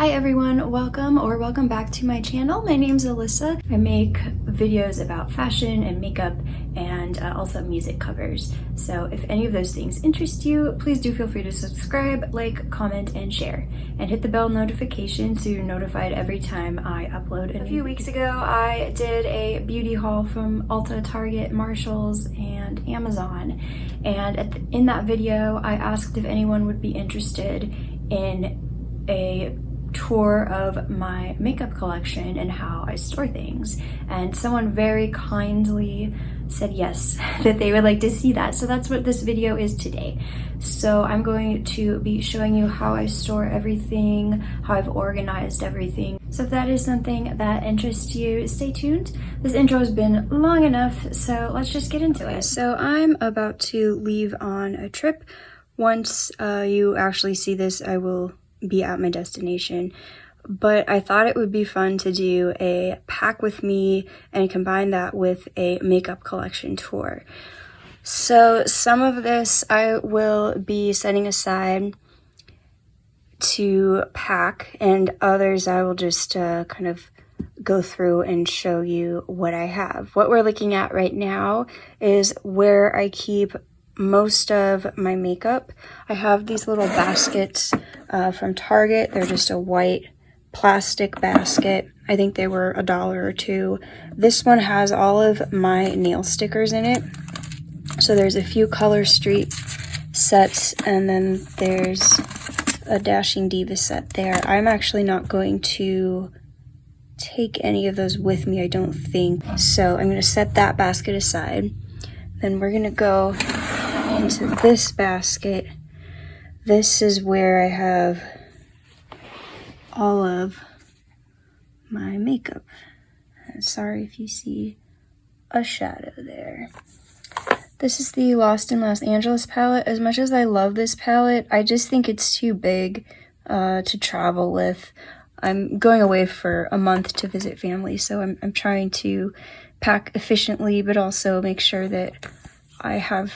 Hi everyone, welcome back to my channel. My name's Alyssa. I make videos about fashion and makeup and also music covers. So if any of those things interest you, please do feel free to subscribe, like, comment, and share. And hit the bell notification so you're notified every time I upload. A few weeks ago, I did a beauty haul from Ulta, Target, Marshalls, and Amazon. And in that video, I asked if anyone would be interested in a tour of my makeup collection and how I store things, and someone very kindly said yes, that they would like to see that. So that's what this video is today. So I'm going to be showing you how I store everything, how I've organized everything. So if that is something that interests you, stay tuned. This intro has been long enough, so let's just get into it. So I'm about to leave on a trip. Once you actually see this, I will be at my destination, but I thought it would be fun to do a pack with me and combine that with a makeup collection tour. So some of this I will be setting aside to pack, and others I will just kind of go through and show you what I have. What we're looking at right now is where I keep most of my makeup. I have these little baskets from Target. They're just a white plastic basket. I think they were $1 or $2. This one has all of my nail stickers in it. So there's a few Color Street sets, and then there's a Dashing Diva set there. I'm actually not going to take any of those with me, I don't think. So I'm going to set that basket aside. Then we're going to go into this basket. This is where I have all of my makeup. Sorry if you see a shadow there. This is the Lost in Los Angeles palette. As much as I love this palette, I just think it's too big to travel with. I'm going away for a month to visit family, so I'm trying to pack efficiently, but also make sure that I have,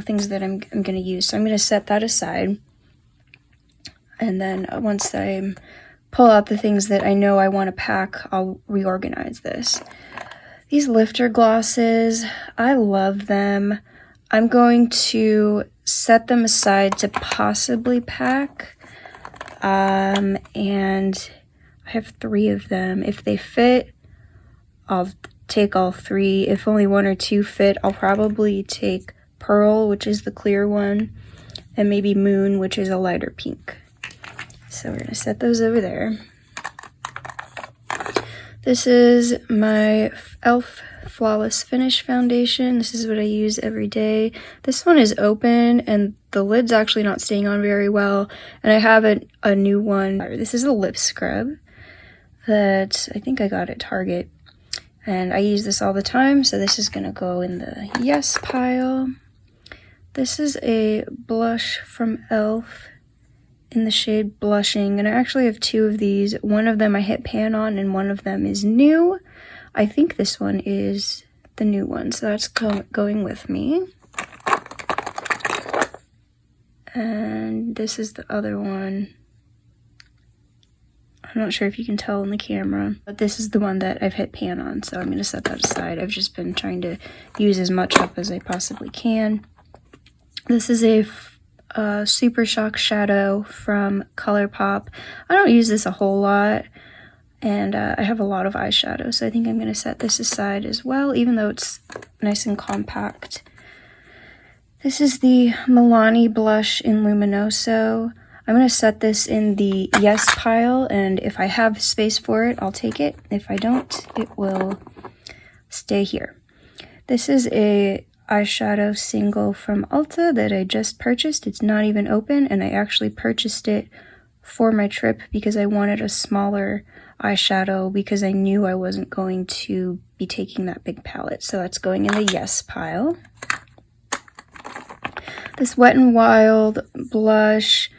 things that I'm going to use. So I'm going to set that aside. And then once I pull out the things that I know I want to pack, I'll reorganize this. These lifter glosses, I love them. I'm going to set them aside to possibly pack. And I have 3 of them. If they fit, I'll take all 3. If only 1 or 2 fit, I'll probably take Pearl, which is the clear one, and maybe Moon, which is a lighter pink. So we're gonna set those over there. This is my E.L.F. Flawless Finish Foundation. This is what I use every day. This one is open and the lid's actually not staying on very well, and I have a new one. This is a lip scrub that I think I got at Target. And I use this all the time, so this is going to go in the yes pile. This is a blush from E.L.F. in the shade Blushing, and I actually have 2 of these. One of them I hit pan on, and one of them is new. I think this one is the new one, so that's going with me. And this is the other one. I'm not sure if you can tell in the camera, but this is the one that I've hit pan on, so I'm going to set that aside. I've just been trying to use as much up as I possibly can. This is a Super Shock shadow from ColourPop. I don't use this a whole lot, and I have a lot of eyeshadow, so I think I'm going to set this aside as well, even though it's nice and compact. This is the Milani blush in Luminoso. I'm going to set this in the yes pile, and if I have space for it, I'll take it. If I don't, it will stay here. This is a eyeshadow single from Ulta that I just purchased. It's not even open, and I actually purchased it for my trip because I wanted a smaller eyeshadow because I knew I wasn't going to be taking that big palette. So that's going in the yes pile. This Wet n Wild blush.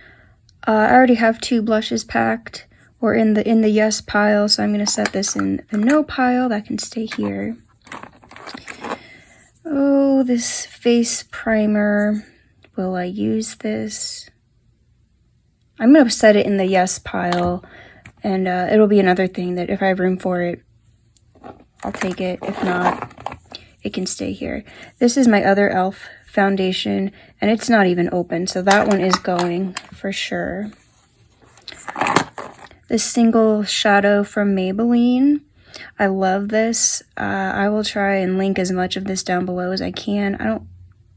I already have 2 blushes packed or in the yes pile, so I'm going to set this in the no pile. That can stay here. Oh, this face primer. Will I use this? I'm going to set it in the yes pile And it'll be another thing that if I have room for it, I'll take it. If not, it can stay here. This is my other e.l.f. foundation, and it's not even open, so that one is going for sure. This single shadow from Maybelline. I love this. I will try and link as much of this down below as I can. I don't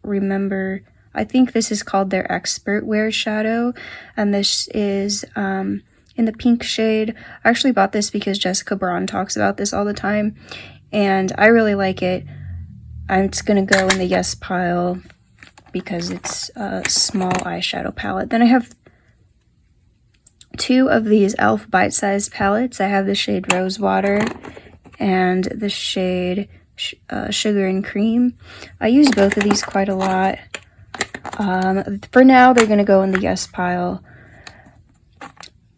remember. I think this is called their Expert Wear shadow, and this is in the pink shade. I actually bought this because Jessica Braun talks about this all the time, and I really like it. It's going to go in the yes pile because it's a small eyeshadow palette. Then I have two of these e.l.f. bite-sized palettes. I have the shade Rose Water and the shade Sugar and Cream. I use both of these quite a lot. For now, they're going to go in the yes pile.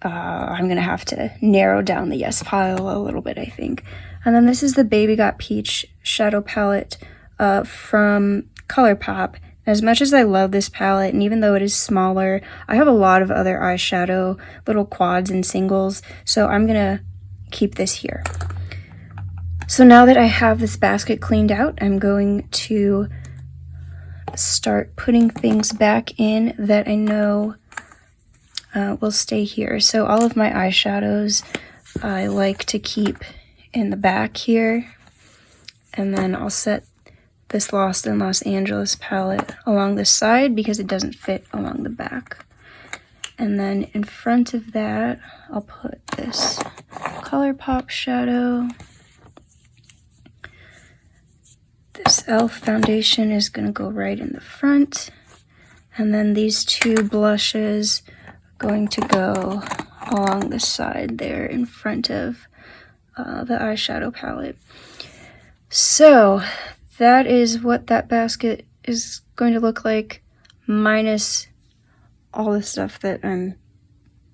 I'm going to have to narrow down the yes pile a little bit, I think. And then this is the Baby Got Peach shadow palette from ColourPop. As much as I love this palette, and even though it is smaller, I have a lot of other eyeshadow, little quads and singles, so I'm going to keep this here. So now that I have this basket cleaned out, I'm going to start putting things back in that I know will stay here. So all of my eyeshadows I like to keep in the back here, and then I'll set this Lost in Los Angeles palette along the side because it doesn't fit along the back. And then in front of that, I'll put this ColourPop shadow. This e.l.f. foundation is going to go right in the front. And then these two blushes are going to go along the side there in front of the eyeshadow palette. So that is what that basket is going to look like, minus all the stuff that I'm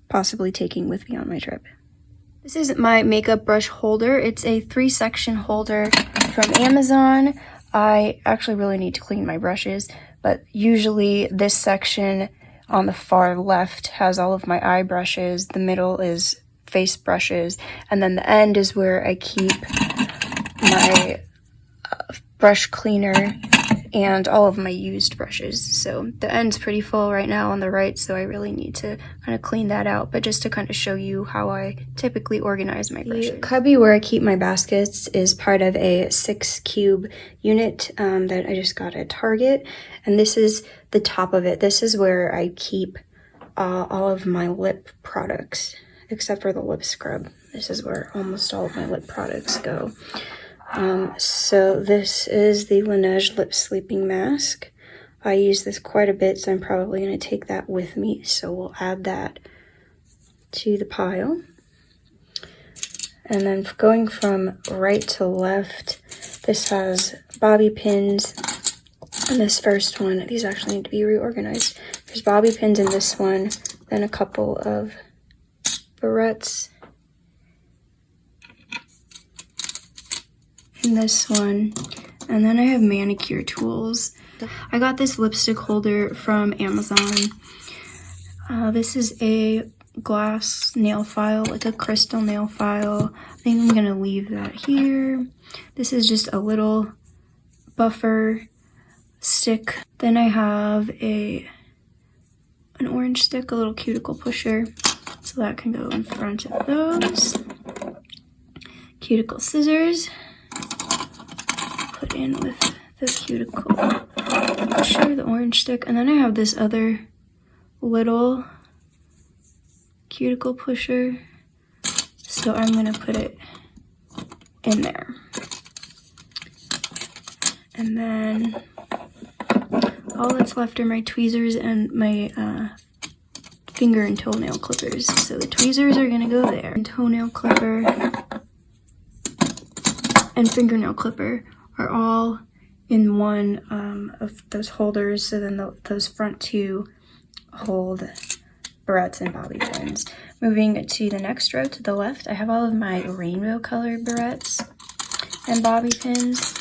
possibly taking with me on my trip. This is my makeup brush holder. It's a 3-section holder from Amazon. I actually really need to clean my brushes, but usually this section on the far left has all of my eye brushes, the middle is face brushes, and then the end is where I keep my brush cleaner and all of my used brushes. So the end's pretty full right now on the right, so I really need to kind of clean that out, but just to kind of show you how I typically organize my brushes. The cubby where I keep my baskets is part of a 6-cube unit that I just got at Target, and this is the top of it. This is where I keep all of my lip products, except for the lip scrub. This is where almost all of my lip products go. So this is the Laneige Lip Sleeping Mask. I use this quite a bit, so I'm probably going to take that with me. So we'll add that to the pile. And then going from right to left, this has bobby pins. And this first one, these actually need to be reorganized. There's bobby pins in this one, then a couple of barrettes in this one, and then I have manicure tools. I got this lipstick holder from Amazon. This is a glass nail file, like a crystal nail file. I think I'm gonna leave that here. This is just a little buffer stick. Then I have an orange stick, a little cuticle pusher, so that can go in front of those. Cuticle scissors, put in with the cuticle pusher, the orange stick, and then I have this other little cuticle pusher, so I'm gonna put it in there. And then all that's left are my tweezers and my finger and toenail clippers. So the tweezers are gonna go there. And toenail clipper and fingernail clipper are all in one of those holders. So then those front two hold barrettes and bobby pins. Moving to the next row to the left, I have all of my rainbow colored barrettes and bobby pins.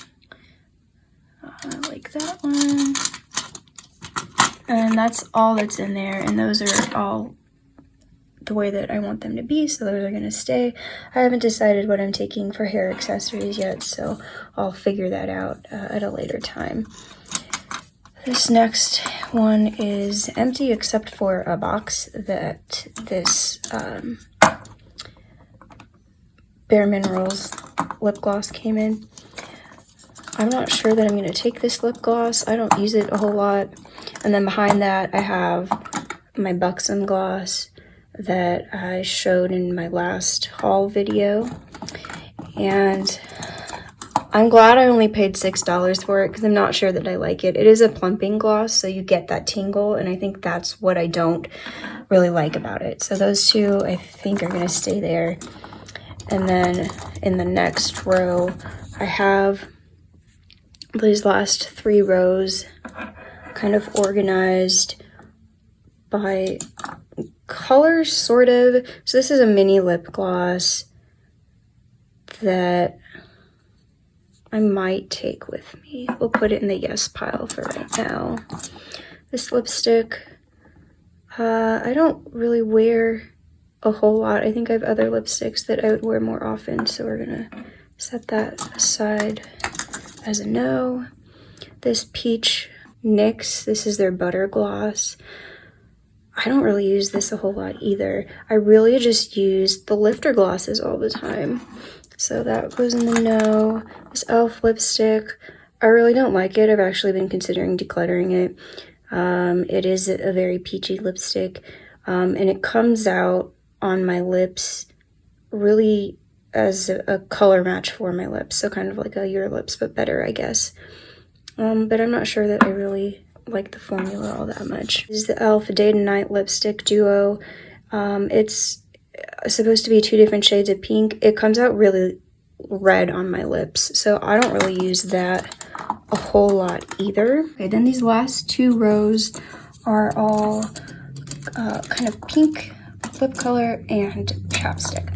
Like that one. And that's all that's in there, and those are all the way that I want them to be, so those are going to stay. I haven't decided what I'm taking for hair accessories yet, so I'll figure that out at a later time. This next one is empty except for a box that this Bare Minerals lip gloss came in. I'm not sure that I'm going to take this lip gloss. I don't use it a whole lot. And then behind that I have my Buxom gloss that I showed in my last haul video. And I'm glad I only paid $6 for it because I'm not sure that I like it. It is a plumping gloss, so you get that tingle, and I think that's what I don't really like about it. So those two I think are going to stay there. And then in the next row, I have these last 3 rows kind of organized by color, sort of. So this is a mini lip gloss that I might take with me. We'll put it in the yes pile for right now. This lipstick, I don't really wear a whole lot. I think I have other lipsticks that I would wear more often, so we're gonna set that aside as a no. This Peach NYX, this is their butter gloss. I don't really use this a whole lot either. I really just use the lifter glosses all the time. So that goes in the no. This E.L.F. lipstick, I really don't like it. I've actually been considering decluttering it. It is a very peachy lipstick, and it comes out on my lips really as a color match for my lips. So kind of like a Your Lips, but better, I guess. But I'm not sure that I really like the formula all that much. This is the E.L.F. Day to Night Lipstick Duo. It's supposed to be 2 different shades of pink. It comes out really red on my lips, so I don't really use that a whole lot either. Okay, then these last 2 rows are all kind of pink lip color and chapstick.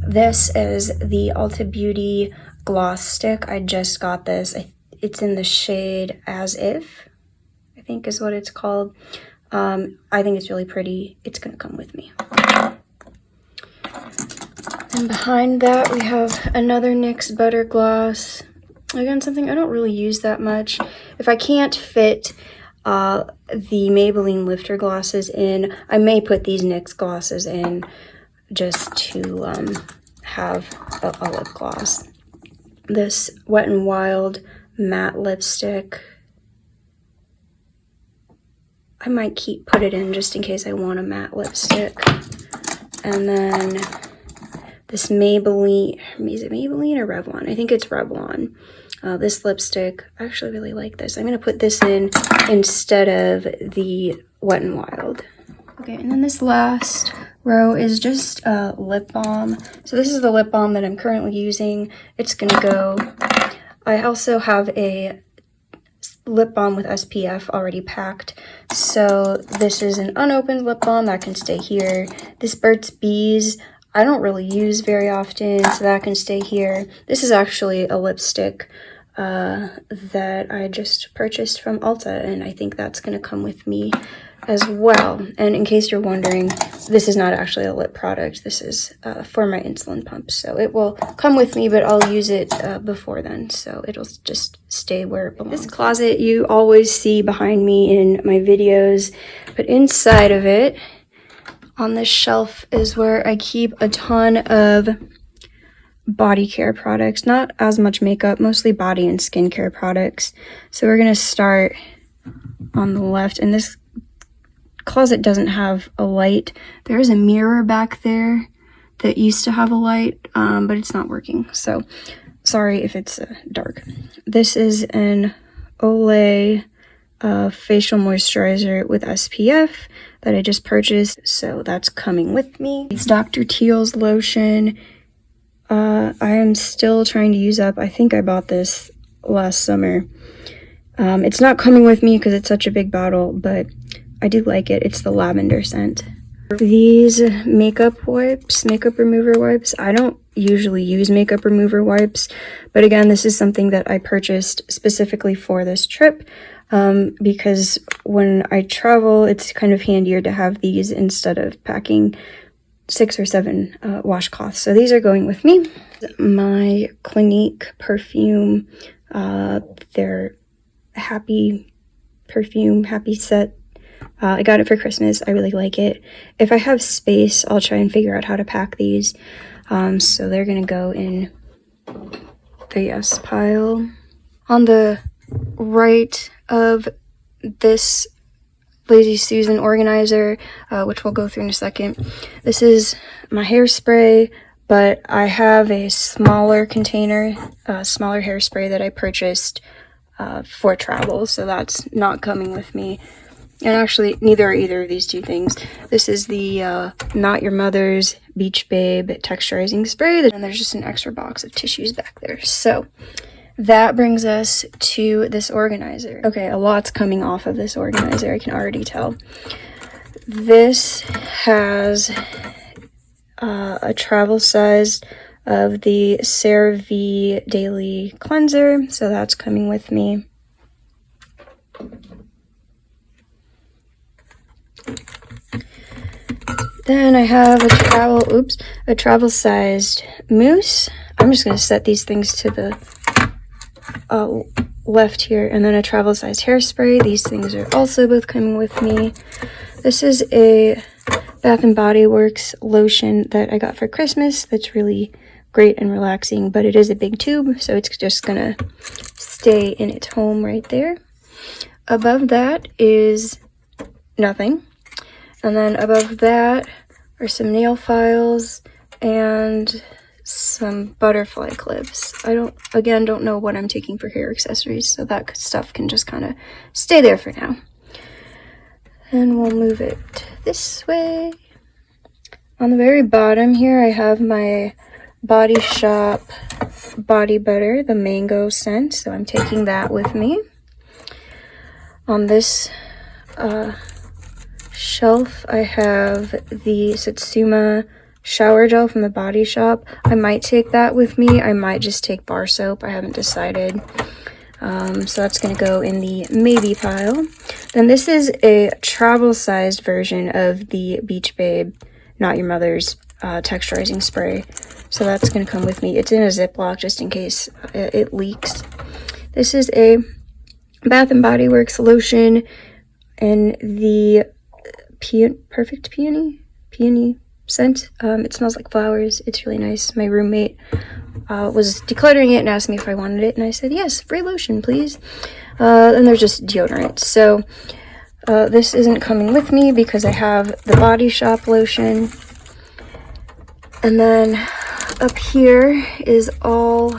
This is the Ulta Beauty gloss stick. I just got this. It's in the shade As If, I think is what it's called. I think it's really pretty. It's gonna come with me. And behind that we have another NYX Butter Gloss. Again, something I don't really use that much. If I can't fit the Maybelline lifter glosses in, I may put these NYX glosses in just to have a lip gloss. This Wet n Wild matte lipstick, I might put it in just in case I want a matte lipstick. And then this Maybelline, is it Maybelline or Revlon? I think it's Revlon. This lipstick, I actually really like this. I'm going to put this in instead of the Wet n Wild. Okay, and then this last row is just lip balm. So this is the lip balm that I'm currently using. It's going to go. I also have a lip balm with SPF already packed. So this is an unopened lip balm that can stay here. This Burt's Bees, I don't really use very often, so that can stay here. This is actually a lipstick that I just purchased from Ulta, and I think that's going to come with me as well. And in case you're wondering, this is not actually a lip product. This is for my insulin pump, so it will come with me, but I'll use it before then, so it'll just stay where it belongs. This closet you always see behind me in my videos, but inside of it, on this shelf, is where I keep a ton of body care products. Not as much makeup, mostly body and skincare products. So we're gonna start on the left, and this closet doesn't have a light. There is a mirror back there that used to have a light, but it's not working, so sorry if it's dark. This is an Olay facial moisturizer with SPF that I just purchased, so that's coming with me. It's Dr. Teal's lotion. I am still trying to use up. I think I bought this last summer. It's not coming with me because it's such a big bottle, but I do like it. It's the lavender scent. These makeup wipes, makeup remover wipes, I don't usually use makeup remover wipes, but again, this is something that I purchased specifically for this trip, because when I travel, it's kind of handier to have these instead of packing 6 or 7 washcloths. So these are going with me. My Clinique perfume, their Happy perfume, Happy set. I got it for Christmas. I really like it. If I have space, I'll try and figure out how to pack these. So they're gonna go in the yes pile. On the right of this Lazy Susan organizer, which we'll go through in a second, this is my hairspray, but I have a smaller container, smaller hairspray that I purchased for travel, so that's not coming with me. And actually, neither are either of these two things. This is the Not Your Mother's Beach Babe texturizing spray, and there's just an extra box of tissues back there. So that brings us to this organizer. Okay, a lot's coming off of this organizer, I can already tell. This has a travel size of the CeraVe Daily Cleanser, so that's coming with me. Then I have a travel-sized mousse. I'm just going to set these things to the left here, and then a travel-sized hairspray. These things are also both coming with me. This is a Bath & Body Works lotion that I got for Christmas that's really great and relaxing, but it is a big tube, so it's just gonna stay in its home right there. Above that is nothing. And then above that are some nail files and some butterfly clips. I don't know what I'm taking for hair accessories, so that stuff can just kind of stay there for now. And we'll move it this way. On the very bottom here, I have my Body Shop body butter, the mango scent, so I'm taking that with me. On this shelf, I have the Satsuma shower gel from the Body Shop. I might take that with me. I might just take bar soap. I haven't decided. So that's going to go in the maybe pile. Then this is a travel-sized version of the Beach Babe Not Your Mother's texturizing spray. So that's going to come with me. It's in a Ziploc just in case it leaks. This is a Bath & Body Works lotion in the Perfect Peony scent. It smells like flowers. It's really nice. My roommate was decluttering it and asked me if I wanted it, and I said yes, free lotion please. And they're just deodorant. So this isn't coming with me because I have the Body Shop lotion. And then up here is all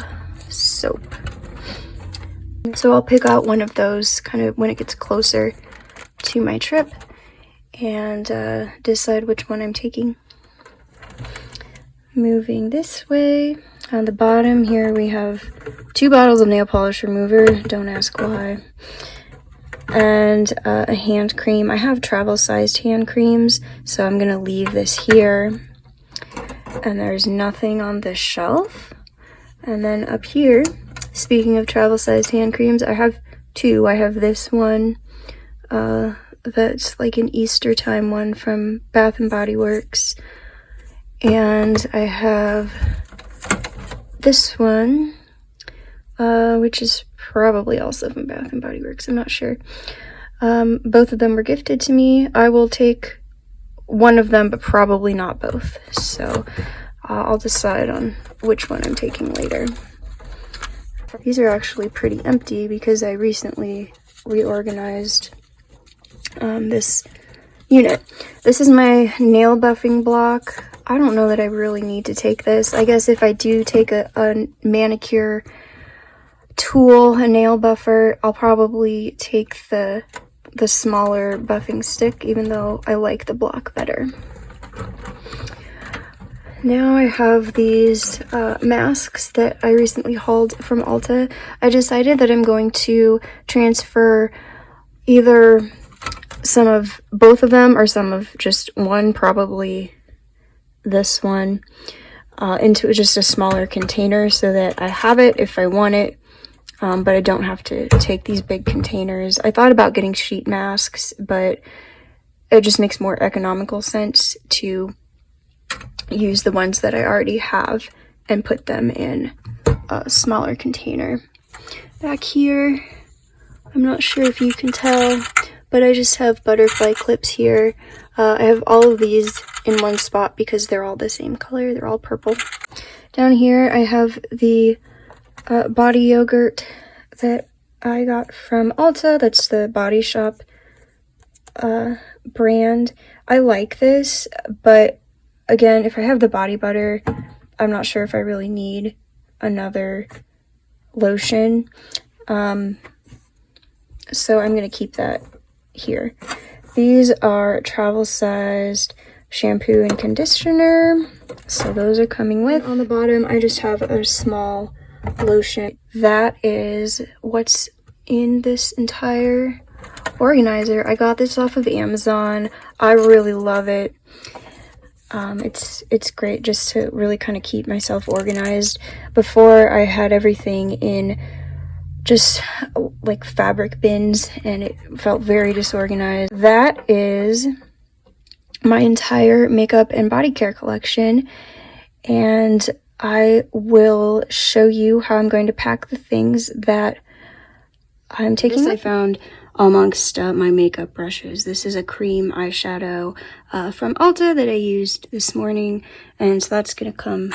soap. So I'll pick out one of those kind of when it gets closer to my trip and decide which one I'm taking. Moving this way, on the bottom here we have 2 bottles of nail polish remover, don't ask why, and a hand cream. I have travel-sized hand creams, so I'm gonna leave this here. And there's nothing on this shelf. And then up here, speaking of travel-sized hand creams, I have 2. I have this one, that's like an Easter time one from Bath & Body Works. And I have this one, which is probably also from Bath & Body Works. I'm not sure. Both of them were gifted to me. I will take one of them, but probably not both. So I'll decide on which one I'm taking later. These are actually pretty empty because I recently reorganized this unit. This is my nail buffing block. I don't know that I really need to take this. I guess if I do take a manicure tool, a nail buffer, I'll probably take the smaller buffing stick, even though I like the block better. Now I have these masks that I recently hauled from Ulta. I decided that I'm going to transfer either some of both of them or some of just one, probably this one, into just a smaller container so that I have it if I want it, but I don't have to take these big containers. I thought about getting sheet masks, but it just makes more economical sense to use the ones that I already have and put them in a smaller container. Back here, I'm not sure if you can tell, but I just have butterfly clips here. I have all of these in one spot because they're all the same color. They're all purple. Down here, I have the body yogurt that I got from Ulta. That's the Body Shop brand. I like this, but again, if I have the body butter, I'm not sure if I really need another lotion. So I'm going to keep that here. These are travel-sized shampoo and conditioner. So those are coming with. On the bottom, I just have a small lotion. That is what's in this entire organizer. I got this off of Amazon. I really love it. It's great just to really kind of keep myself organized. Before, I had everything in just like fabric bins and it felt very disorganized. That is my entire makeup and body care collection, and I will show you how I'm going to pack the things that I'm taking. This I found amongst my makeup brushes. This is a cream eyeshadow from Ulta that I used this morning, and so that's gonna come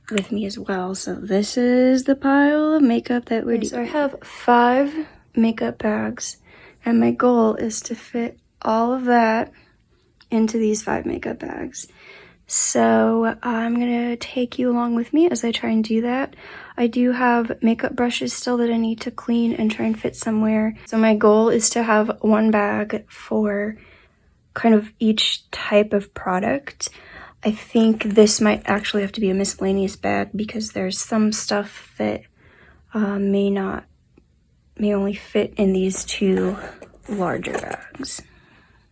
with me as well. So this is the pile of makeup that we're doing. So I have 5 makeup bags, and my goal is to fit all of that into these 5 makeup bags. So I'm gonna take you along with me as I try and do that. I do have makeup brushes still that I need to clean and try and fit somewhere. So my goal is to have 1 bag for kind of each type of product. I think this might actually have to be a miscellaneous bag because there's some stuff that may only fit in these 2 larger bags.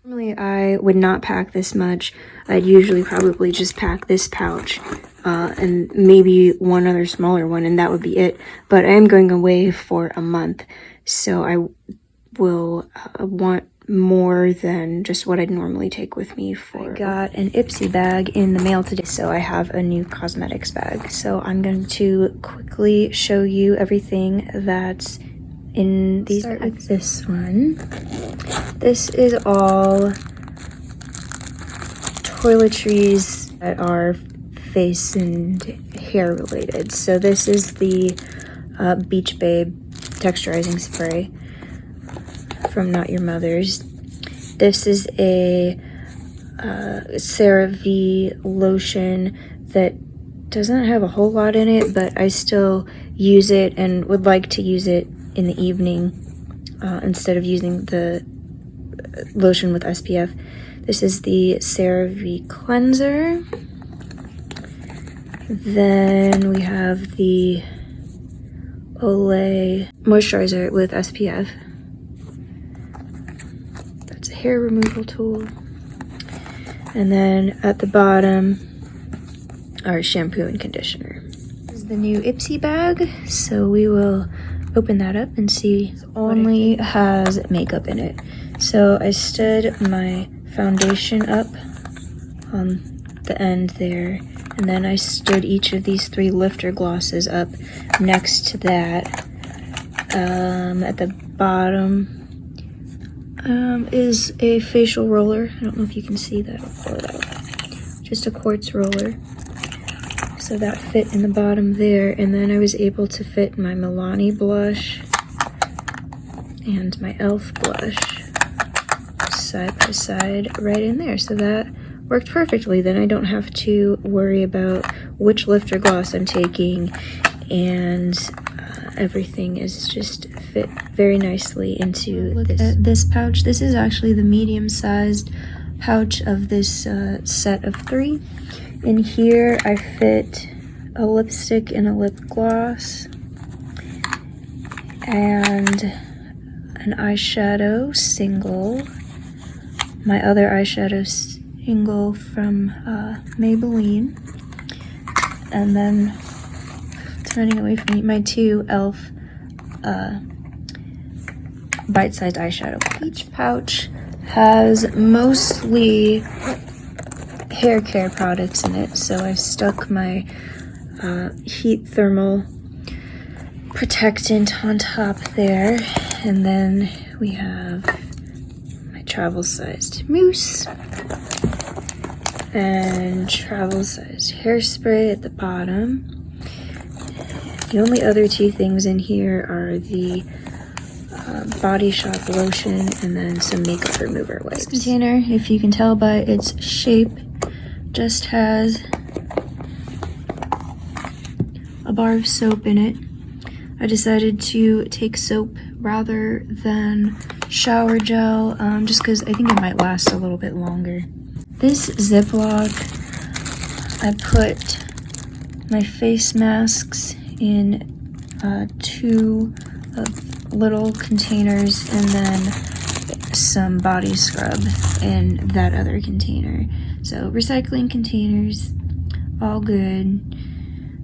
Normally I would not pack this much. I'd usually probably just pack this pouch and maybe 1 other smaller one, and that would be it. But I am going away for a month, so I will want more than just what I'd normally take with me for. I got an Ipsy bag in the mail today, so I have a new cosmetics bag. So I'm going to quickly show you everything that's in these bags. Start with this one. This is all toiletries that are face and hair related. So this is the Beach Babe texturizing spray from Not Your Mother's. This is a CeraVe lotion that doesn't have a whole lot in it, but I still use it and would like to use it in the evening instead of using the lotion with SPF. This is the CeraVe cleanser. Then we have the OLAY Moisturizer with SPF. That's a hair removal tool. And then at the bottom, our shampoo and conditioner. This is the new Ipsy bag, so we will open that up and see. It only has makeup in it. So I stood my foundation up on the end there, and then I stood each of these 3 lifter glosses up next to that. At the bottom is a facial roller. I don't know if you can see that. I'll pull it out. Just a quartz roller. So that fit in the bottom there, and then I was able to fit my Milani blush and my E.L.F blush side by side right in there. So that worked perfectly. Then I don't have to worry about which lifter gloss I'm taking, and everything is just fit very nicely into this pouch. This is actually the medium-sized pouch of this set of 3. In here I fit a lipstick and a lip gloss and an eyeshadow single, my other eyeshadow single from Maybelline, and then it's running away from me, my 2 E.L.F bite-sized eyeshadow. Each pouch has mostly hair care products in it, so I stuck my heat thermal protectant on top there, and then we have my travel sized mousse and travel sized hairspray at the bottom. The only other two things in here are the Body Shop lotion and then some makeup remover wipes. This container, if you can tell by its shape, just has a bar of soap in it. I decided to take soap rather than shower gel, just because I think it might last a little bit longer. This Ziploc, I put my face masks in 2 little containers and then some body scrub in that other container. So recycling containers, all good,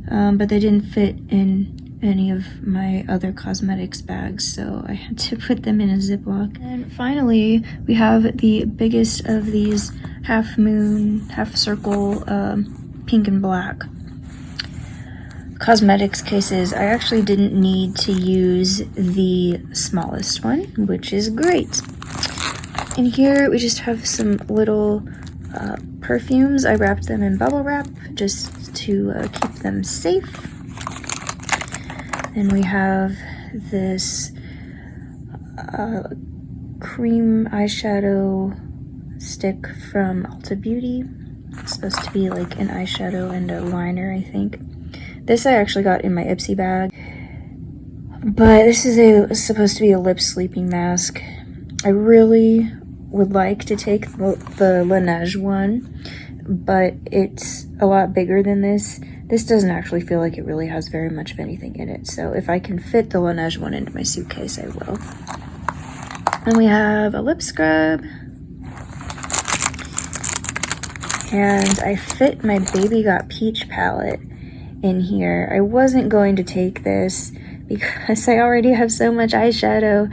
but they didn't fit in any of my other cosmetics bags, so I had to put them in a Ziploc. And finally, we have the biggest of these half moon, half circle, pink and black cosmetics cases. I actually didn't need to use the smallest one, which is great. In here, we just have some little perfumes. I wrapped them in bubble wrap just to keep them safe. Then we have this cream eyeshadow stick from Ulta Beauty. It's supposed to be like an eyeshadow and a liner, I think. This I actually got in my Ipsy bag. But this is supposed to be a lip sleeping mask. I really would like to take the Laneige one, but it's a lot bigger than this. This doesn't actually feel like it really has very much of anything in it, so if I can fit the Laneige one into my suitcase, I will. And we have a lip scrub. And I fit my Baby Got Peach palette in here. I wasn't going to take this because I already have so much eyeshadow,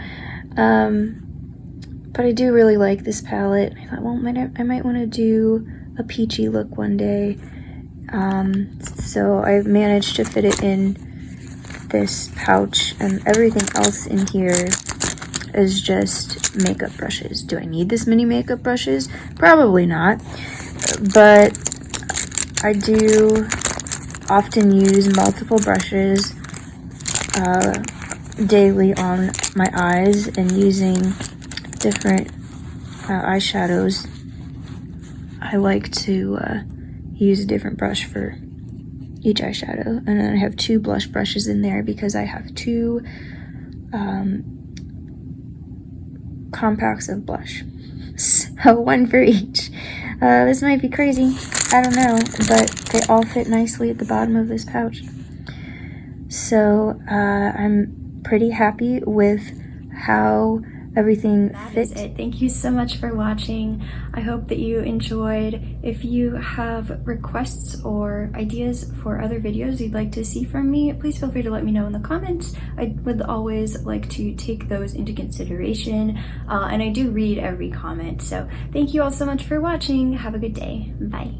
but I do really like this palette. I thought, well, I might want to do a peachy look one day. So I've managed to fit it in this pouch, and everything else in here is just makeup brushes. Do I need this many makeup brushes? Probably not, but I do often use multiple brushes daily on my eyes, and using different eyeshadows, I like to use a different brush for each eyeshadow. And then I have 2 blush brushes in there because I have 2 compacts of blush, so 1 for each. This might be crazy, I don't know, but they all fit nicely at the bottom of this pouch. So I'm pretty happy with how everything fits. That is it. Thank you so much for watching. I hope that you enjoyed. If you have requests or ideas for other videos you'd like to see from me, please feel free to let me know in the comments. I would always like to take those into consideration, and I do read every comment. So thank you all so much for watching. Have a good day. Bye.